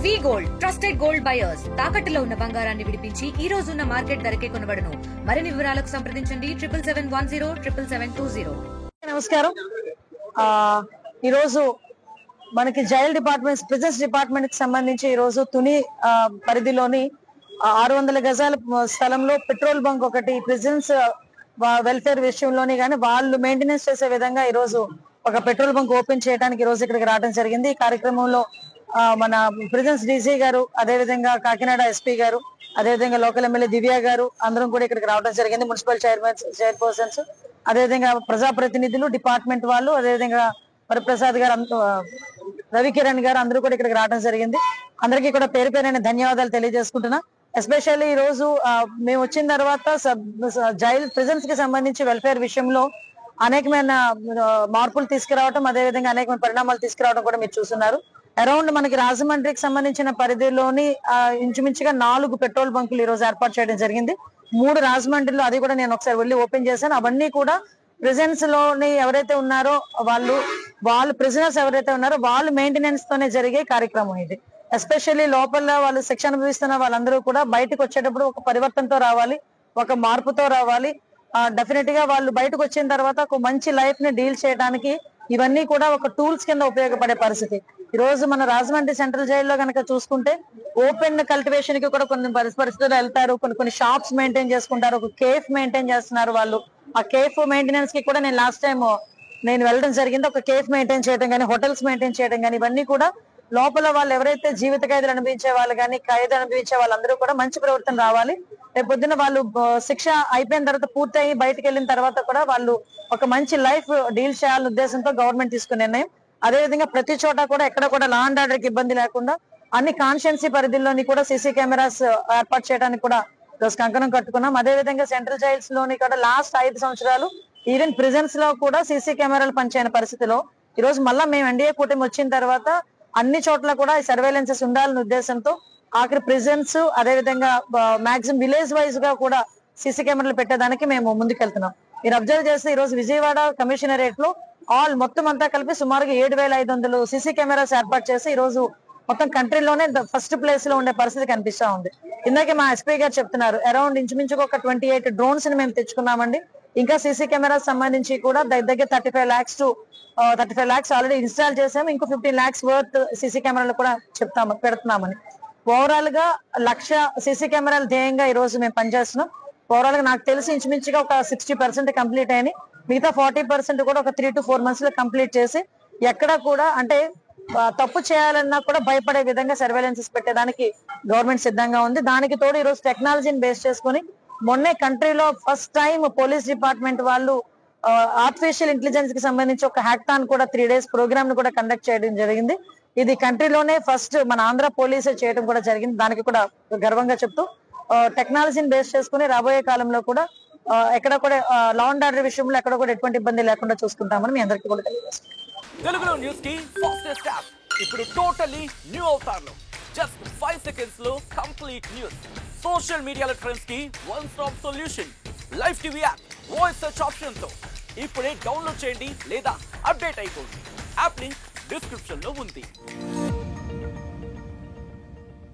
వి gold trusted gold buyers తాకట్టులో ఉన్న బంగారాన్ని విడిపించి ఈ రోజు ఉన్న మార్కెట్ ధరకే కొనబడును. మరిన్ని వివరాలకు సంప్రదించండి 77107720. నమస్కారం. ఈ రోజు మనకి జైల్ డిపార్ట్మెంట్, ప్రిజన్స్ డిపార్ట్మెంట్ కి సంబంధించి ఈ రోజు తుని పరిధిలోని 600 గజాల స్థలంలో పెట్రోల్ బంక్ ఒకటి ప్రిజన్స్ వెల్ఫేర్ విషయంలోని కానీ వాళ్ళు మెయింటెనెన్స్ చేసే విధంగా ఈ రోజు ఒక పెట్రోల్ బంక్ ఓపెన్ చేయడానికి ఈ రోజు ఇక్కడికి రావడం జరిగింది. ఈ కార్యక్రమంలో మన ప్రిజన్స్ డీసీ గారు, అదేవిధంగా కాకినాడ ఎస్పీ గారు, అదేవిధంగా లోకల్ ఎమ్మెల్యే దివ్య గారు అందరం కూడా ఇక్కడికి రావడం జరిగింది. మున్సిపల్ చైర్పర్సన్స్, అదేవిధంగా ప్రజాప్రతినిధులు, డిపార్ట్మెంట్ వాళ్ళు, అదేవిధంగా వరప్రసాద్ గారు, రవికిరణ్ గారు అందరూ కూడా ఇక్కడికి రావడం జరిగింది. అందరికీ కూడా పేరు పేరైన ధన్యవాదాలు తెలియజేసుకుంటున్నా. ఎస్పెషల్లీ ఈ రోజు మేము వచ్చిన తర్వాత జైల్ ప్రిజన్స్ కి సంబంధించి వెల్ఫేర్ విషయంలో అనేకమైన మార్పులు తీసుకురావడం, అదేవిధంగా అనేకమైన పరిణామాలు తీసుకురావడం కూడా మీరు చూస్తున్నారు. అరౌండ్ మనకి రాజమండ్రికి సంబంధించిన పరిధిలోని ఇంచుమించుగా 4 పెట్రోల్ బంకులు ఈ రోజు ఏర్పాటు చేయడం జరిగింది. 3 రాజమండ్రిలో, అది కూడా నేను ఒకసారి వెళ్ళి ఓపెన్ చేశాను. అవన్నీ కూడా ప్రిజన్స్ లోని ఎవరైతే ఉన్నారో వాళ్ళు ప్రిజనర్స్ ఎవరైతే ఉన్నారో వాళ్ళు మెయింటెనెన్స్ తోనే జరిగే కార్యక్రమం ఇది. ఎస్పెషల్లీ లోపల వాళ్ళు శిక్ష అనుభవిస్తున్న వాళ్ళందరూ కూడా బయటకు వచ్చేటప్పుడు ఒక పరివర్తనతో రావాలి, ఒక మార్పుతో రావాలి. డెఫినెట్ గా వాళ్ళు బయటకు వచ్చిన తర్వాత ఒక మంచి లైఫ్ ని డీల్ చేయడానికి ఇవన్నీ కూడా ఒక టూల్స్ కింద ఉపయోగపడే పరిస్థితి. ఈ రోజు మన రాజమండ్రి సెంట్రల్ జైల్లో కనుక చూసుకుంటే ఓపెన్ కల్టివేషన్ కి కూడా కొన్ని పరిస్థితులు వెళ్తారు, కొన్ని షాప్స్ మెయింటైన్ చేసుకుంటారు, ఒక కేఫ్ మెయింటైన్ చేస్తున్నారు వాళ్ళు. ఆ కేఫ్ మెయింటెనెన్స్ కి కూడా నేను లాస్ట్ టైం నేను వెళ్ళడం జరిగింది. ఒక కేఫ్ మెయింటైన్ చేయడం కానీ, హోటల్స్ మెయింటైన్ చేయడం కానీ, ఇవన్నీ కూడా లోపల వాళ్ళు ఎవరైతే జీవిత ఖైదులు అనుభవించే వాళ్ళు కానీ, ఖైదు అనుభవించే వాళ్ళందరూ కూడా మంచి ప్రవర్తన రావాలి. రేపు పొద్దున వాళ్ళు శిక్ష అయిపోయిన తర్వాత పూర్తయి బయటకు వెళ్ళిన తర్వాత కూడా వాళ్ళు ఒక మంచి లైఫ్ డీల్ చేయాలనే ఉద్దేశంతో గవర్నమెంట్ తీసుకునే నిర్ణయం. అదేవిధంగా ప్రతి చోట కూడా ఎక్కడ కూడా లా అండ్ ఆర్డర్ కి ఇబ్బంది లేకుండా అన్ని కాన్స్టిట్యున్సీ పరిధిలోని కూడా సీసీ కెమెరాస్ ఏర్పాటు చేయడానికి కూడా ఈరోజు కంకణం కట్టుకున్నాం. అదేవిధంగా సెంట్రల్ జైల్స్ లోని కూడా లాస్ట్ 5 సంవత్సరాలు ఈవెన్ ప్రిజన్స్ లో కూడా సీసీ కెమెరాలు పనిచేయని పరిస్థితిలో ఈ రోజు మళ్ళా మేము ఎన్డీఏ కూటమి వచ్చిన తర్వాత అన్ని చోట్ల కూడా సర్వేలెన్సెస్ ఉండాలనే ఉద్దేశంతో ఆఖరి ప్రిజన్స్, అదేవిధంగా మాక్సిమం విలేజ్ వైజ్ గా కూడా సీసీ కెమెరాలు పెట్టేదానికి మేము ముందుకెళ్తున్నాం. మీరు అబ్జర్వ్ చేస్తే ఈ రోజు విజయవాడ కమిషనరేట్ లో మొత్తం అంతా కలిపి సుమారుగా 7,500 సీసీ కెమెరాస్ ఏర్పాటు చేసి ఈ రోజు మొత్తం కంట్రీలోనే ఫస్ట్ ప్లేస్ లో ఉండే పరిస్థితి కనిపిస్తా ఉంది. ఇందాకే మా ఎస్పీ గారు చెప్తున్నారు, అరౌండ్ ఇంచుమించుగా ఒక 28 డ్రోన్స్ ని మేము తెచ్చుకున్నామండి. ఇంకా సీసీ కెమెరాస్ సంబంధించి కూడా దగ్గర 35 lakhs ఆల్రెడీ ఇన్స్టాల్ చేసాము. ఇంకో 15 lakhs వర్త్ సీసీ కెమెరాలు కూడా పెడుతున్నామని. ఓవరాల్ గా 1,00,000 సీసీ కెమెరాలు ధ్యేయంగా ఈ రోజు మేము పనిచేస్తున్నాం. ఓవరాల్ గా నాకు తెలిసి ఇంచుమించుగా ఒక 60% కంప్లీట్ అయినాయి. మిగతా 40% కూడా ఒక 3 to 4 months లో కంప్లీట్ చేసి ఎక్కడ కూడా అంటే తప్పు చేయాలన్నా కూడా భయపడే విధంగా సర్వేలెన్సెస్ పెట్టేదానికి గవర్నమెంట్ సిద్ధంగా ఉంది. దానికి తోడు ఈ రోజు టెక్నాలజీని బేస్ చేసుకుని మొన్నే కంట్రీలో ఫస్ట్ టైం పోలీస్ డిపార్ట్మెంట్ వాళ్ళు ఆర్టిఫిషియల్ ఇంటెలిజెన్స్ కి సంబంధించి ఒక హ్యాక్థాన్ కూడా 3 days ప్రోగ్రామ్ ను కూడా కండక్ట్ చేయడం జరిగింది. ఇది కంట్రీలోనే ఫస్ట్ మన ఆంధ్ర పోలీసే చేయడం కూడా జరిగింది. దానికి కూడా గర్వంగా చెప్తూ టెక్నాలజీని బేస్ చేసుకుని రాబోయే కాలంలో కూడా ఎక్కడ కూడా లా అండ్ ఆర్డర్ విషయంలో ఎక్కడ కూడా ఎటువంటి ఇబ్బంది లేకుండా చూసుకుంటామని మీ అందరికీ కూడా తెలియజేస్తాం. తెలుగులో న్యూస్ కి ఫాస్టెస్ట్ యాప్ ఇప్పుడు టోటల్లీ న్యూ అవతార్లో జస్ట్ 5 seconds లో కంప్లీట్ న్యూస్, సోషల్ మీడియాలో ట్రెండ్స్ కి one stop solution, live TV app, voice search option తో ఇప్పుడే డౌన్లోడ్ చేయండి లేదా అప్డేట్ అయిపోండి. యాప్ లింక్ డిస్క్రిప్షన్ లో ఉంది.